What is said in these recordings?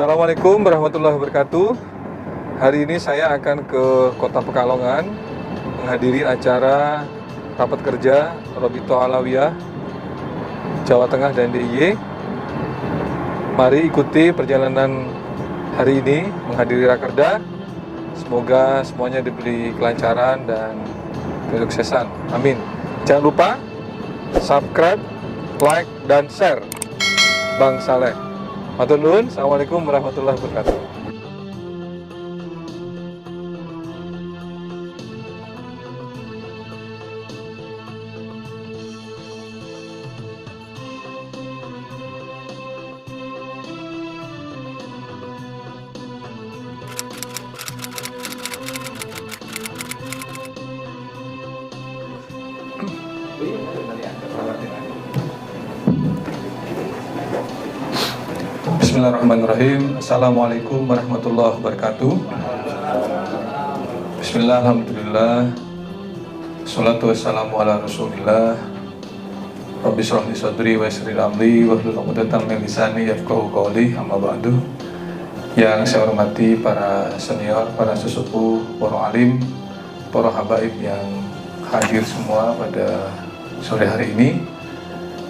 Assalamualaikum warahmatullahi wabarakatuh. Hari ini saya akan ke Kota Pekalongan menghadiri acara rapat kerja Robito Alawiyah Jawa Tengah dan DIY. Mari ikuti perjalanan hari ini menghadiri rakerda. Semoga semuanya diberi kelancaran dan kesuksesan. Amin. Jangan lupa subscribe, like, dan share. Bang Saleh. Matur nuwun. Assalamualaikum warahmatullahi wabarakatuh. Bismillahirrahmanirrahim. Assalamualaikum warahmatullahi wabarakatuh. Bismillah, alhamdulillah. Assalatu wassalamu ala rasulillah. Rabbi shrah li sadri wa yassir li amri wahlul 'uqdatam min lisani yafqahu qawli. Amma ba'du. Yang saya hormati para senior, para sesepuh, para alim, para habaib yang hadir semua pada sore hari ini.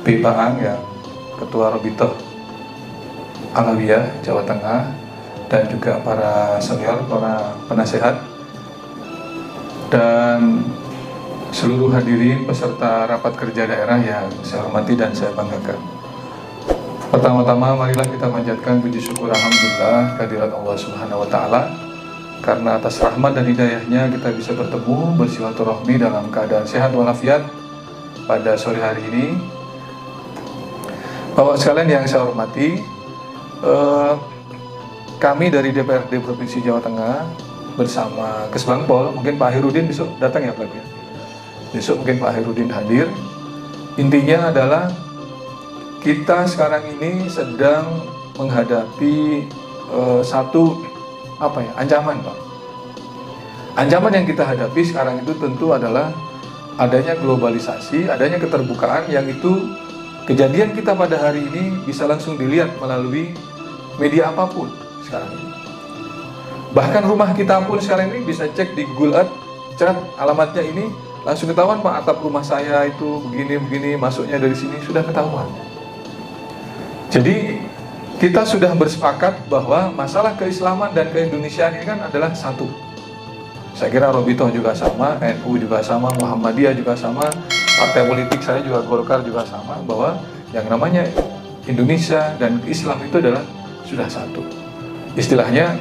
Baang yang Ketua Robito Alawiyah Jawa Tengah, dan juga para senior, para penasehat, dan seluruh hadirin peserta rapat kerja daerah yang saya hormati dan saya banggakan. Pertama-tama marilah kita panjatkan puji syukur alhamdulillah kehadirat Allah Subhanahu wa taala, karena atas rahmat dan hidayahnya kita bisa bertemu bersilaturahmi dalam keadaan sehat walafiat pada sore hari ini. Bapak sekalian yang saya hormati, kami dari DPRD Provinsi Jawa Tengah bersama Kesbangpol, mungkin Pak Herudin besok datang ya Pak ya? Besok mungkin Pak Herudin hadir. Intinya adalah kita sekarang ini sedang menghadapi satu ancaman Pak. Ancaman yang kita hadapi sekarang itu tentu adalah adanya globalisasi, adanya keterbukaan, yang itu kejadian kita pada hari ini bisa langsung dilihat melalui media apapun sekarang ini. Bahkan rumah kita pun sekarang ini bisa cek di Google Earth, cek alamatnya ini, langsung ketahuan Pak, atap rumah saya itu begini, masuknya dari sini, sudah ketahuan. Jadi kita sudah bersepakat bahwa masalah keislaman dan keindonesiaan ini kan adalah satu. Saya kira Robito juga sama, NU juga sama, Muhammadiyah juga sama, partai politik saya juga, Golkar juga sama, bahwa yang namanya Indonesia dan Islam itu adalah sudah satu. Istilahnya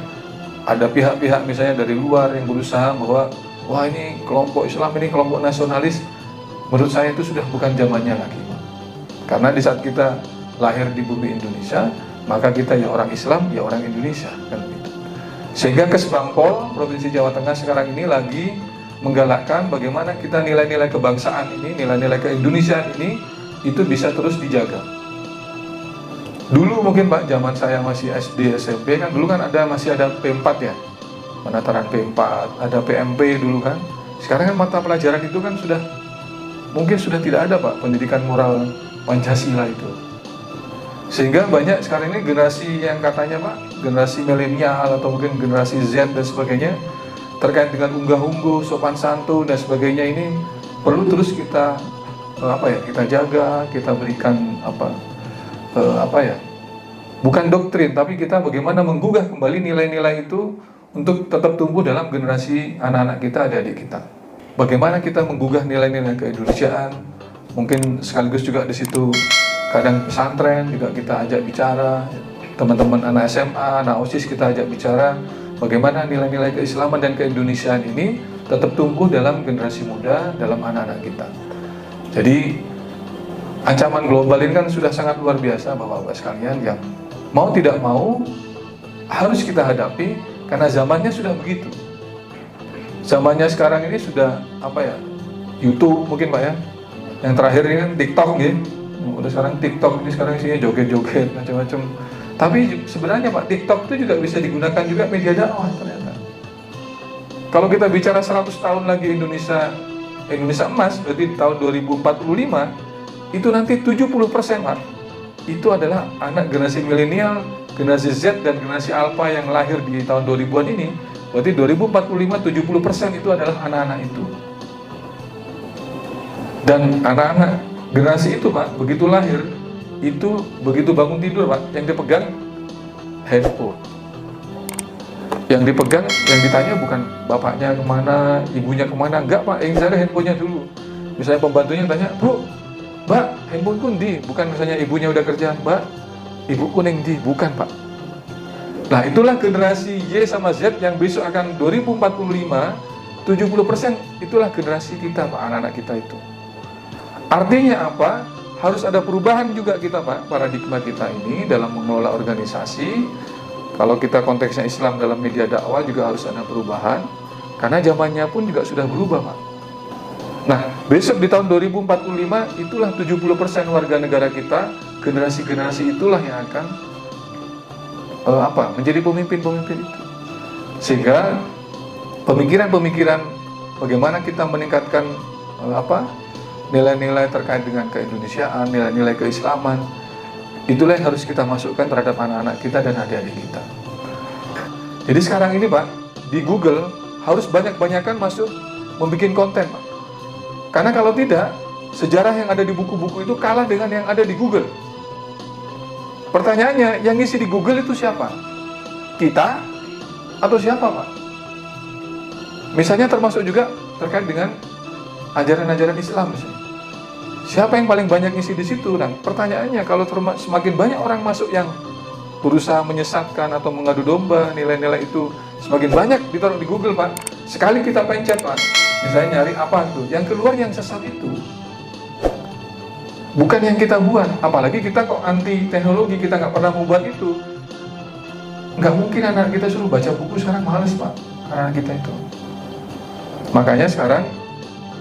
ada pihak-pihak misalnya dari luar yang berusaha bahwa wah ini kelompok Islam, ini kelompok nasionalis. Menurut saya itu sudah bukan zamannya lagi. Karena di saat kita lahir di bumi Indonesia, maka kita ya orang Islam, ya orang Indonesia kan gitu. Sehingga Kesbangpol Provinsi Jawa Tengah sekarang ini lagi menggalakkan bagaimana kita nilai-nilai kebangsaan ini, nilai-nilai keindonesiaan ini itu bisa terus dijaga. Dulu mungkin Pak, zaman saya masih SD, SMP kan, dulu kan masih ada P4 ya, penataran P4, ada PMP dulu kan. Sekarang kan mata pelajaran itu kan mungkin sudah tidak ada Pak, pendidikan moral Pancasila itu. Sehingga banyak sekarang ini generasi yang katanya Pak, generasi milenial atau mungkin generasi Z dan sebagainya, terkait dengan unggah-ungguh, sopan santun dan sebagainya, ini perlu terus kita kita jaga, kita berikan bukan doktrin, tapi kita bagaimana menggugah kembali nilai-nilai itu untuk tetap tumbuh dalam generasi anak-anak kita, adik-adik kita. Bagaimana kita menggugah nilai-nilai keindonesiaan, mungkin sekaligus juga di situ kadang pesantren juga kita ajak bicara, teman-teman anak SMA, anak OSIS kita ajak bicara, bagaimana nilai-nilai keislaman dan keindonesiaan ini tetap tumbuh dalam generasi muda, dalam anak-anak kita. Jadi ancaman global ini kan sudah sangat luar biasa Bapak-Bapak sekalian, yang mau tidak mau harus kita hadapi karena zamannya sudah begitu. Zamannya sekarang ini sudah YouTube mungkin Pak ya. Yang terakhir ini kan TikTok ya. Udah sekarang TikTok ini sekarang isinya joget-joget macam-macam. Tapi sebenarnya Pak, TikTok itu juga bisa digunakan juga media dakwah ternyata. Kalau kita bicara 100 tahun lagi Indonesia emas, berarti tahun 2045 itu nanti 70% Pak itu adalah anak generasi milenial, generasi Z dan generasi Alpha yang lahir di tahun 2000-an ini. Berarti 2045 70% itu adalah anak-anak itu. Dan anak-anak generasi itu Pak, begitu lahir, itu begitu bangun tidur Pak, yang dipegang handphone. Yang dipegang, yang ditanya bukan bapaknya kemana, ibunya kemana, enggak Pak, yang saya handphonenya dulu. Misalnya pembantunya tanya, "Bro, Mbak, handphone kun di," bukan misalnya ibunya udah kerja, "Mbak, ibu kuning di," bukan Pak. Nah itulah generasi Y sama Z yang besok akan 2045, 70% itulah generasi kita Pak, anak-anak kita itu. Artinya apa? Harus ada perubahan juga kita Pak, paradigma kita ini dalam mengelola organisasi. Kalau kita konteksnya Islam dalam media dakwah juga harus ada perubahan, karena zamannya pun juga sudah berubah Pak. Nah, besok di tahun 2045 itulah 70% warga negara kita, generasi-generasi itulah yang akan menjadi pemimpin-pemimpin itu. Sehingga pemikiran-pemikiran bagaimana kita meningkatkan nilai-nilai terkait dengan keindonesiaan, nilai-nilai keislaman, itulah yang harus kita masukkan terhadap anak-anak kita dan adik-adik kita. Jadi sekarang ini Pak, di Google harus banyak-banyakan masuk membuat konten Pak. Karena kalau tidak, sejarah yang ada di buku-buku itu kalah dengan yang ada di Google. Pertanyaannya, yang ngisi di Google itu siapa? Kita atau siapa Pak? Misalnya termasuk juga terkait dengan ajaran-ajaran Islam misalnya. Siapa yang paling banyak ngisi di situ? Nah, pertanyaannya kalau semakin banyak orang masuk yang berusaha menyesatkan atau mengadu domba nilai-nilai itu, semakin banyak ditaruh di Google Pak. Sekali kita pencet Pak, misalnya nyari apa tuh, yang keluar yang sesat itu, bukan yang kita buat. Apalagi kita kok anti teknologi, kita nggak pernah membuat itu. Nggak mungkin anak kita suruh baca buku sekarang, males Pak, karena kita itu. Makanya sekarang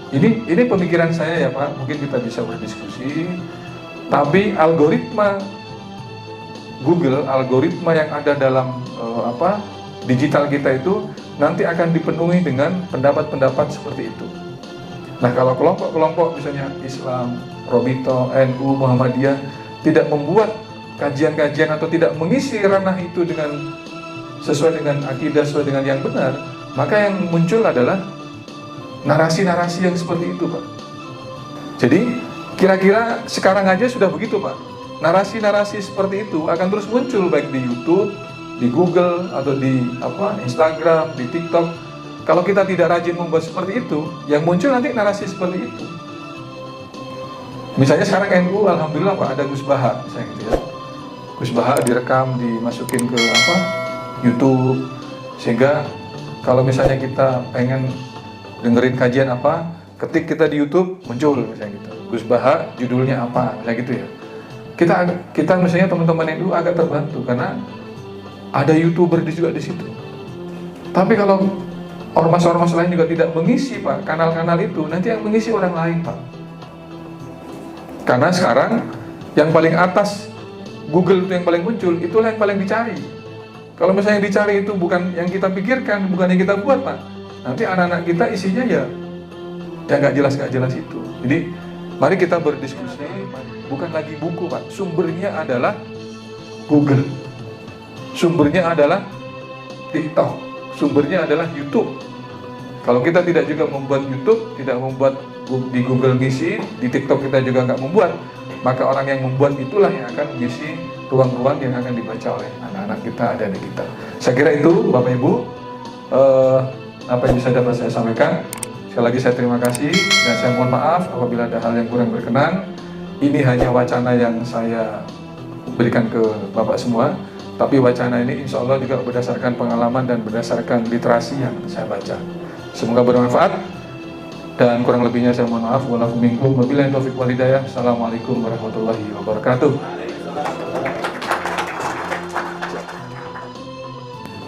ini pemikiran saya ya Pak, mungkin kita bisa berdiskusi. Tapi algoritma Google, algoritma yang ada dalam digital kita itu nanti akan dipenuhi dengan pendapat-pendapat seperti itu. Nah kalau kelompok-kelompok misalnya Islam, Robito, NU, Muhammadiyah tidak membuat kajian-kajian atau tidak mengisi ranah itu dengan sesuai dengan akidah, sesuai dengan yang benar, maka yang muncul adalah narasi-narasi yang seperti itu Pak. Jadi kira-kira sekarang aja sudah begitu Pak. Narasi-narasi seperti itu akan terus muncul baik di YouTube, di Google, atau di Instagram, di TikTok. Kalau kita tidak rajin membuat seperti itu, yang muncul nanti narasi seperti itu. Misalnya sekarang NU, alhamdulillah Pak, ada Gus Baha, misalnya gitu ya. Gus Baha direkam, dimasukin ke YouTube, sehingga kalau misalnya kita pengen dengerin kajian ketik kita di YouTube, muncul misalnya gitu. Gus Baha judulnya apa, misalnya gitu ya. Kita misalnya teman-teman NU agak terbantu karena ada YouTuber juga di situ. Tapi kalau ormas-ormas lain juga tidak mengisi Pak kanal-kanal itu, nanti yang mengisi orang lain Pak. Karena sekarang yang paling atas Google itu yang paling muncul, itulah yang paling dicari. Kalau misalnya dicari itu bukan yang kita pikirkan, bukan yang kita buat Pak, nanti anak-anak kita isinya ya nggak jelas itu. Jadi mari kita berdiskusi, bukan lagi buku Pak, sumbernya adalah Google, sumbernya adalah TikTok, sumbernya adalah YouTube. Kalau kita tidak juga membuat YouTube, tidak membuat di Google ngisi, di TikTok kita juga nggak membuat, maka orang yang membuat itulah yang akan mengisi ruang-ruang yang akan dibaca oleh anak-anak kita, adik-adik kita. Saya kira itu Bapak Ibu apa yang bisa dapat saya sampaikan. Sekali lagi saya terima kasih dan saya mohon maaf apabila ada hal yang kurang berkenan. Ini hanya wacana yang saya berikan ke Bapak semua, tapi wacana ini insya Allah juga berdasarkan pengalaman dan berdasarkan literasi yang saya baca. Semoga bermanfaat dan kurang lebihnya saya mohon maaf. Walakum minkum wabillahi taufiq wal hidayah. Assalamualaikum warahmatullahi wabarakatuh.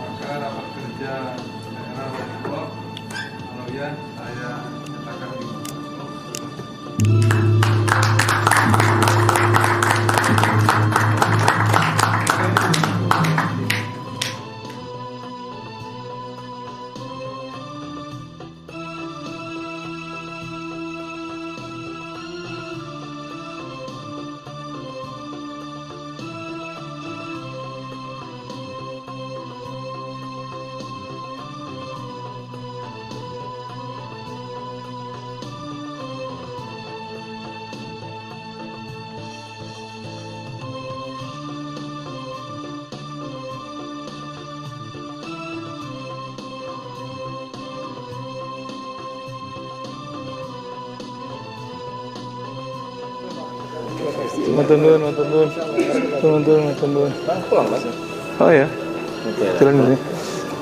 Maka rapat kerja daerah Lombok, kemudian saya nyatakan di Matur nuwun. Matur nuwun. Pulang Mas. Oh ya. Jalan dulu.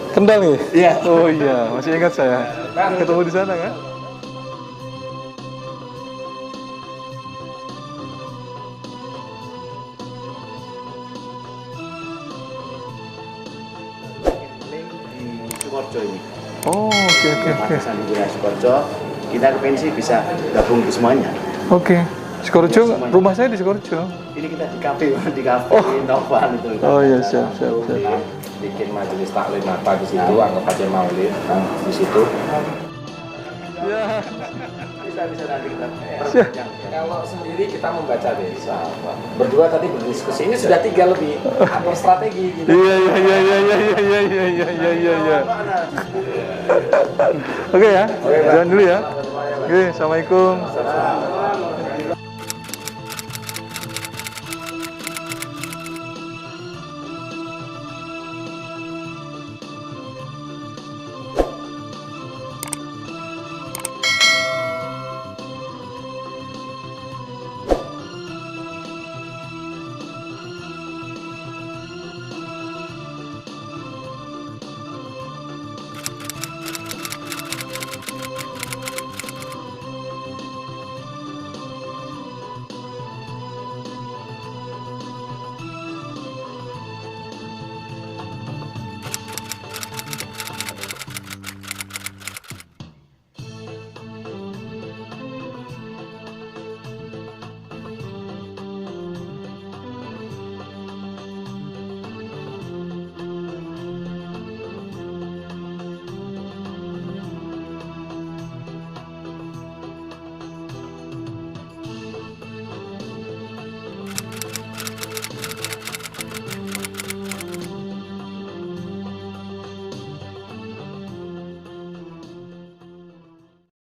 Kendal nih? Iya. Oh iya, masih ingat saya. Ketemu di sana kan? Di Sukoharjo ini. Oh, oke. Makassar di wilayah Sukoharjo. Kita ke pensi bisa gabung di semuanya. Oke. Sukoharjo, rumah saya di Sukoharjo. Ini kita di kafe Novan itu. Oh iya, siap. Bikin majelis taklim apa di situ, anggap aja maulid di situ. Ya. Bisa nanti kita perpanjang. Kalau sendiri kita membaca desa, berdua tadi berdiskusi. Ini sudah 3 lebih atur strategi. Gitu. Iya. Oke ya, jalan dulu ya. Oke, assalamualaikum.